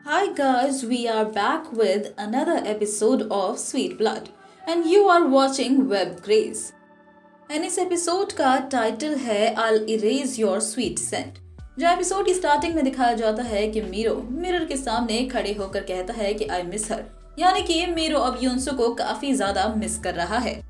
Hi guys, we are back with another episode of Sweet Blood and you are watching Web Grace. And इस episode का title है I'll erase your sweet scent। जहाँ episode की starting में दिखाया जाता है कि मीरो मिरर के सामने खड़े होकर कहता है कि आई मिस हर, यानी कि मीरो अब युनसो को काफी ज्यादा मिस कर रहा है।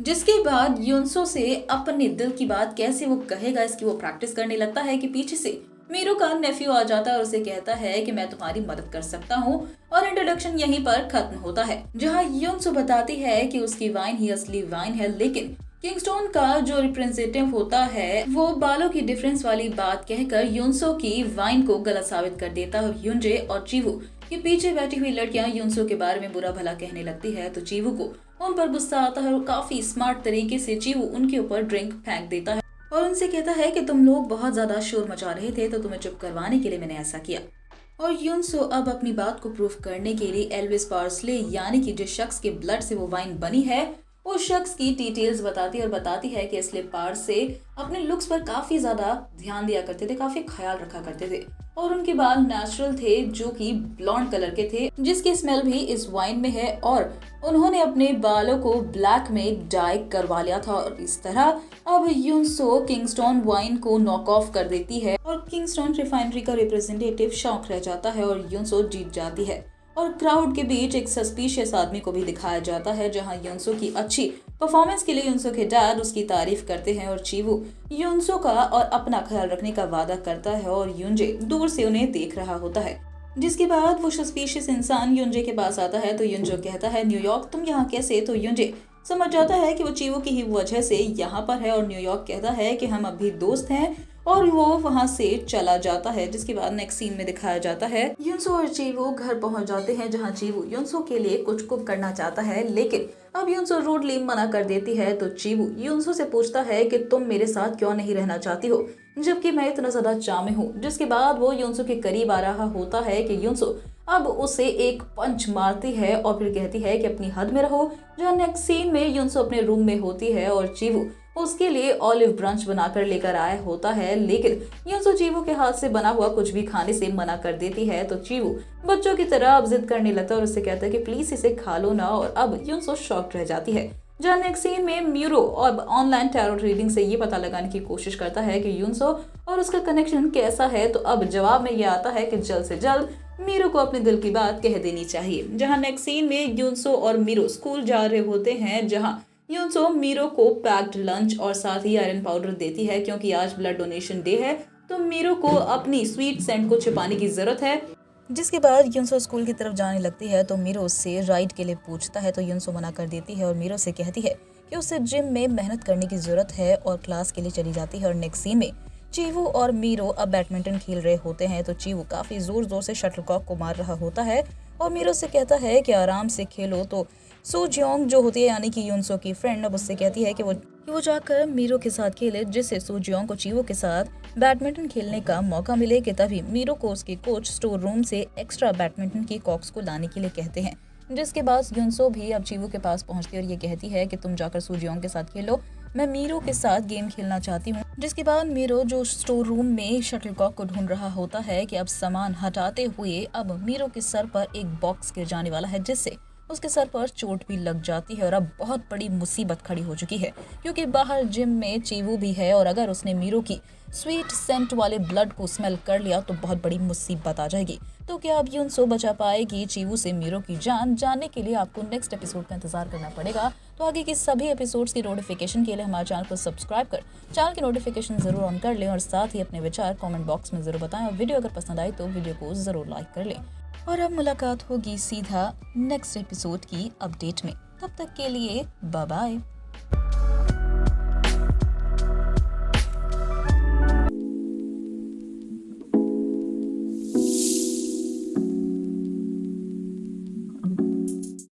जिसके बाद युनसो से अपने दिल की बात कैसे वो कहेगा इसकी वो प्रैक्टिस करने लगता है कि पीछे से मीरू का नेफ्यू आ जाता है और उसे कहता है कि मैं तुम्हारी मदद कर सकता हूँ और इंट्रोडक्शन यहीं पर खत्म होता है। जहाँ युनसो बताती है कि उसकी वाइन ही असली वाइन है, लेकिन किंगस्टोन का जो रिप्रेजेंटेटिव होता है वो बालों की डिफरेंस वाली बात कहकर युनसो की वाइन को गलत साबित कर देता है। युंजे और चीवू के पीछे बैठी हुई लड़कियां युनसो के बारे में बुरा भला कहने लगती है तो चीवू को उन पर गुस्सा आता है और काफी स्मार्ट तरीके से चीवू उनके ऊपर ड्रिंक फेंक देता है और उनसे कहता है कि तुम लोग बहुत ज्यादा शोर मचा रहे थे तो तुम्हें चुप करवाने के लिए मैंने ऐसा किया। और युनसो अब अपनी बात को प्रूफ करने के लिए एल्विस पार्सले यानी कि जिस शख्स के ब्लड से वो वाइन बनी है उस शख्स की डिटेल्स बताती है और बताती है कि इसलिए पार्से अपने लुक्स पर काफी ज्यादा ध्यान दिया करते थे, काफी ख्याल रखा करते थे और उनके बाल नेचुरल थे जो कि ब्लॉन्ड कलर के थे जिसकी स्मेल भी इस वाइन में है और उन्होंने अपने बालों को ब्लैक में डाई करवा लिया था और इस तरह अब युनसो किंगस्टोन वाइन को नॉक ऑफ कर देती है और किंगस्टोन रिफाइनरी का रिप्रेजेंटेटिव शौक रह जाता है और युनसो जीत जाती है। और क्राउड के बीच एक सस्पिशियस आदमी को भी दिखाया जाता है जहां युनसो की अच्छी परफॉर्मेंस के लिए युनसो के डैड उसकी तारीफ करते हैं और चीवू युनसो का और अपना ख्याल रखने का वादा करता है और युंजे दूर से उन्हें देख रहा होता है। जिसके बाद वो सस्पिशियस इंसान युंजे के पास आता है तो युंजो कहता है न्यूयॉर्क तुम यहाँ कैसे, तो युंजे समझ जाता है कि वो चीवू की ही वजह से यहाँ पर है और न्यूयॉर्क कहता है कि हम अभी दोस्त हैं और वो वहाँ से चला जाता है। जिसके बाद नेक्स्ट सीन में दिखाया जाता है युनसो और चीवू घर पहुंच जाते हैं जहाँ चीवू युनसो के लिए कुछ कुक करना चाहता है लेकिन अब युनसो रूडली मना कर देती है तो चीवू युनसो से पूछता है कि तुम मेरे साथ क्यों नहीं रहना चाहती हो जबकि मैं इतना ज्यादा चामे हूँ। जिसके बाद वो युनसो के करीब आ रहा होता है कि युनसो अब उसे एक पंच मारती है और फिर कहती है कि अपनी हद में रहो। जहाँ नेक्स्ट सीन में युनसो अपने रूम में होती है और चीवू उसके लिए ऑलिव ब्रांच बनाकर लेकर आया होता है लेकिन युनसो चीवू के हाथ से बना हुआ कुछ भी खाने से मना कर देती है तो चीवू बच्चों की तरह अब जिद करने लगता है और उससे कहता है कि प्लीज इसे खा लो ना और अब युनसो शॉक्ड रह जाती है। जहाँ नेक्स्ट सीन में मीरो और ऑनलाइन टैरो रीडिंग से ये पता लगाने की कोशिश करता है कि युनसो और उसका कनेक्शन कैसा है तो अब जवाब में ये आता है कि जल्द से जल्द मीरो को अपने दिल की बात कह देनी चाहिए। जहाँ नेक्स्ट सीन में युनसो और मीरो स्कूल जा रहे होते हैं जहाँ युनसो मीरो को पैक्ड लंच और साथ ही आयरन पाउडर देती है क्योंकि आज ब्लड डोनेशन डे है तो मीरो को अपनी स्वीट सेंट को छिपाने की जरूरत है। जिसके बाद युनसो स्कूल की तरफ जाने लगती है तो मीरो उससे राइड के लिए पूछता है तो युनसो मना कर देती है और मीरो से कहती है कि उसे जिम में मेहनत करने की जरूरत है और क्लास के लिए चली जाती है। और नेक्स्ट सीन में चीवू और मीरो अब बैडमिंटन खेल रहे होते हैं तो चीवू काफी जोर जोर से शटलकॉक को मार रहा होता है और मीरो से कहता है कि आराम से खेलो तो सू जियोंग जो होती है यानी कि युनसो की फ्रेंड अब उससे कहती है कि वो जाकर मीरो के साथ खेले जिससे सू जियोंग को चीवू के साथ बैडमिंटन खेलने का मौका मिले। कि तभी मीरो को उसके कोच स्टोर रूम से एक्स्ट्रा बैडमिंटन की कॉक्स को लाने के लिए कहते हैं। जिसके बाद युनसो भी अब चीवू के पास पहुंचती है और ये कहती है कि तुम जाकर सू जियोंग के साथ खेलो, मैं मीरो के साथ गेम खेलना चाहती हूँ। जिसके बाद मीरो जो स्टोर रूम में शटलकॉक को ढूंढ रहा होता है कि अब सामान हटाते हुए अब मीरो के सर पर एक बॉक्स गिर जाने वाला है जिससे उसके सर पर चोट भी लग जाती है और अब बहुत बड़ी मुसीबत खड़ी हो चुकी है क्योंकि बाहर जिम में चीवू भी है और अगर उसने मीरो की स्वीट सेंट वाले ब्लड को स्मेल कर लिया तो बहुत बड़ी मुसीबत आ जाएगी। तो क्या अब युनसो बचा पाएगी चीवू से मीरो की जान? जानने के लिए आपको नेक्स्ट एपिसोड का इंतजार करना पड़ेगा। तो आगे की सभी एपिसोड्स की नोटिफिकेशन के लिए हमारे चैनल को सब्सक्राइब कर चैनल की नोटिफिकेशन जरूर ऑन कर लें और साथ ही अपने विचार कमेंट बॉक्स में जरूर बताएं और वीडियो अगर पसंद आई तो वीडियो को जरूर लाइक कर लें। और अब मुलाकात होगी सीधा नेक्स्ट एपिसोड की अपडेट में। तब तक के लिए बाय बाय।